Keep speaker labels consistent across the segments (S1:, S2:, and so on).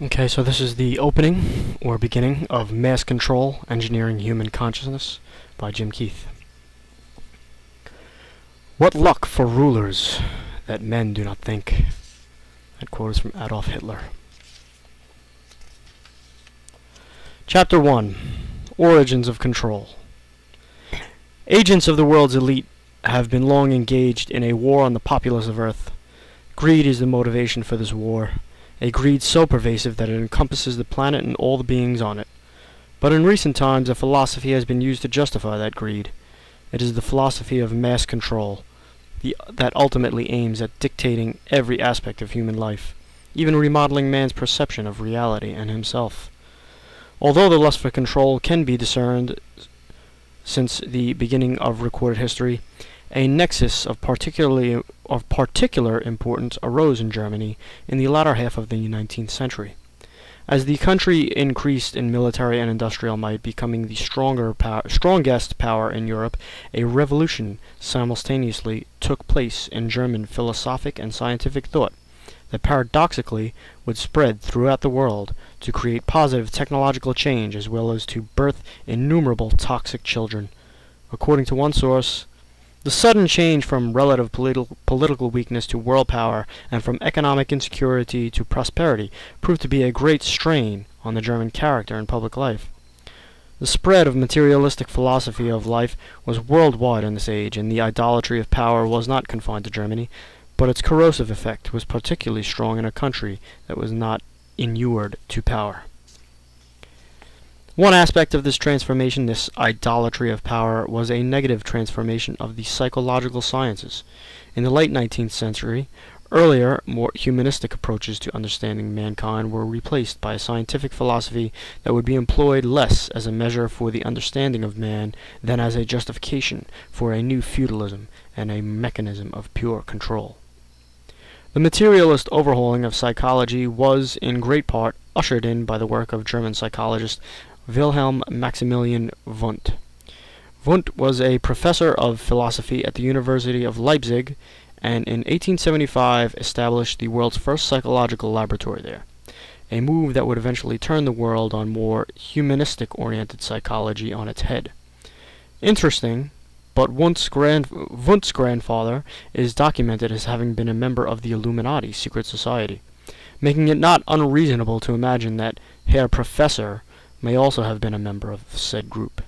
S1: Okay, so this is the opening, or beginning, of Mass Control, Engineering Human Consciousness by Jim Keith. What luck for rulers that men do not think. That quote is from Adolf Hitler. Chapter 1. Origins of Control. Agents of the world's elite have been long engaged in a war on the populace of Earth. Greed is the motivation for this war, a greed so pervasive that it encompasses the planet and all the beings on it. But in recent times, a philosophy has been used to justify that greed. It is the philosophy of mass control, that ultimately aims at dictating every aspect of human life, even remodeling man's perception of reality and himself. Although the lust for control can be discerned since the beginning of recorded history, a nexus of particular importance arose in Germany in the latter half of the 19th century. As the country increased in military and industrial might, becoming the strongest power in Europe, a revolution simultaneously took place in German philosophic and scientific thought that paradoxically would spread throughout the world to create positive technological change as well as to birth innumerable toxic children. According to one source, the sudden change from relative political weakness to world power and from economic insecurity to prosperity proved to be a great strain on the German character and public life. The spread of materialistic philosophy of life was worldwide in this age, and the idolatry of power was not confined to Germany, but its corrosive effect was particularly strong in a country that was not inured to power. One aspect of this transformation, this idolatry of power, was a negative transformation of the psychological sciences. In the late 19th century, earlier, more humanistic approaches to understanding mankind were replaced by a scientific philosophy that would be employed less as a measure for the understanding of man than as a justification for a new feudalism and a mechanism of pure control. The materialist overhauling of psychology was, in great part, ushered in by the work of German psychologist Wilhelm Maximilian Wundt. Wundt was a professor of philosophy at the University of Leipzig, and in 1875 established the world's first psychological laboratory there, a move that would eventually turn the world on more humanistic-oriented psychology on its head. Interesting, but Wundt's grandfather is documented as having been a member of the Illuminati secret society, making it not unreasonable to imagine that Herr Professor may also have been a member of said group.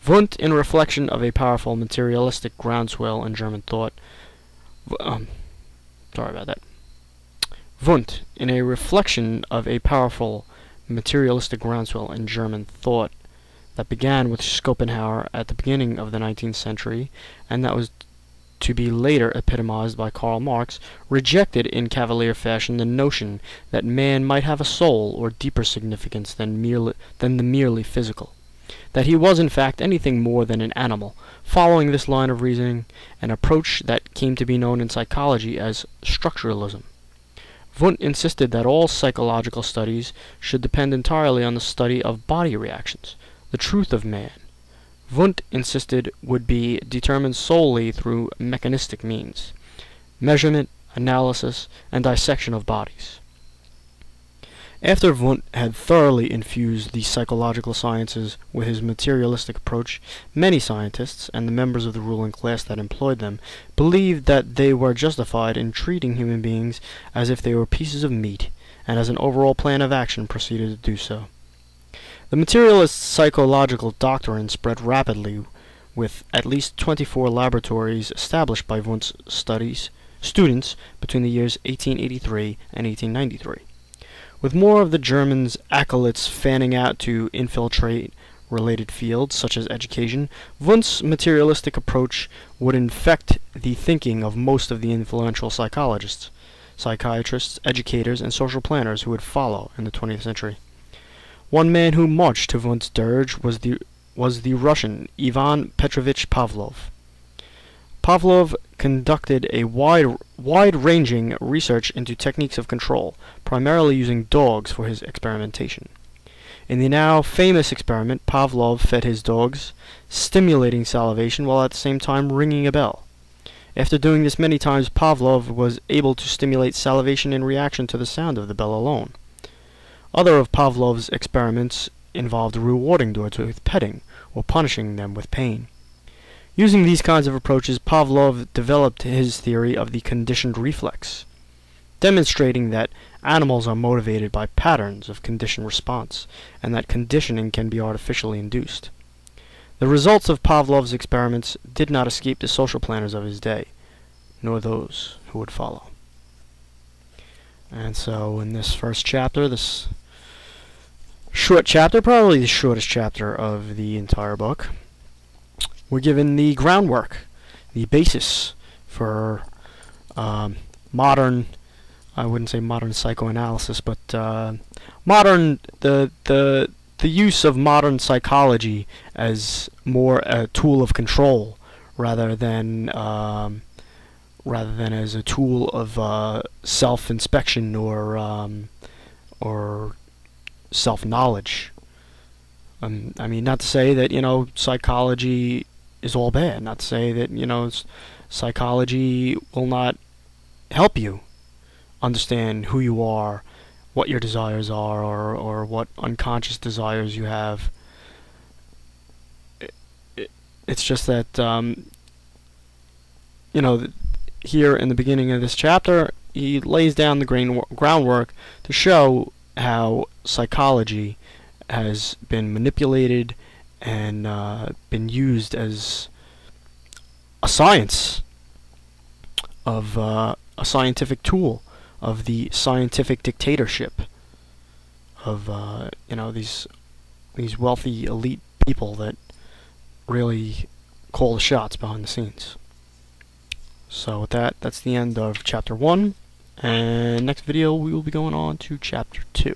S1: Wundt, in reflection of a powerful materialistic groundswell in German thought, Wundt, in a reflection of a powerful materialistic groundswell in German thought that began with Schopenhauer at the beginning of the 19th century, and that was to be later epitomized by Karl Marx, rejected in cavalier fashion the notion that man might have a soul or deeper significance than the merely physical, that he was in fact anything more than an animal. Following this line of reasoning, an approach that came to be known in psychology as structuralism. Wundt insisted that all psychological studies should depend entirely on the study of body reactions, the truth of man. Wundt insisted would be determined solely through mechanistic means, measurement, analysis, and dissection of bodies. After Wundt had thoroughly infused the psychological sciences with his materialistic approach, many scientists, and the members of the ruling class that employed them, believed that they were justified in treating human beings as if they were pieces of meat, and as an overall plan of action proceeded to do so. The materialist psychological doctrine spread rapidly, with at least 24 laboratories established by Wundt's students between the years 1883 and 1893. With more of the Germans' acolytes fanning out to infiltrate related fields, such as education, Wundt's materialistic approach would infect the thinking of most of the influential psychologists, psychiatrists, educators, and social planners who would follow in the 20th century. One man who marched to Wundt's dirge was the Russian Ivan Petrovich Pavlov. Pavlov conducted a wide-ranging research into techniques of control, primarily using dogs for his experimentation. In the now famous experiment, Pavlov fed his dogs, stimulating salivation while at the same time ringing a bell. After doing this many times, Pavlov was able to stimulate salivation in reaction to the sound of the bell alone. Other of Pavlov's experiments involved rewarding dogs with petting or punishing them with pain. Using these kinds of approaches, Pavlov developed his theory of the conditioned reflex, demonstrating that animals are motivated by patterns of conditioned response, and that conditioning can be artificially induced. The results of Pavlov's experiments did not escape the social planners of his day, nor those who would follow. And so in this first chapter, this short chapter, probably the shortest chapter of the entire book, we're given the groundwork, the basis for modern, I wouldn't say modern psychoanalysis, but the use of modern psychology as more a tool of control rather than as a tool of self-inspection or self-knowledge. I mean, not to say that, you know, psychology is all bad. Not to say that, you know, psychology will not help you understand who you are, what your desires are, or what unconscious desires you have. It's just that, you know, here in the beginning of this chapter, he lays down the groundwork to show how psychology has been manipulated and been used as a science of a scientific tool of the scientific dictatorship of you know, these wealthy elite people that really call the shots behind the scenes. So with that, that's the end of chapter 1, and next video we will be going on to chapter 2.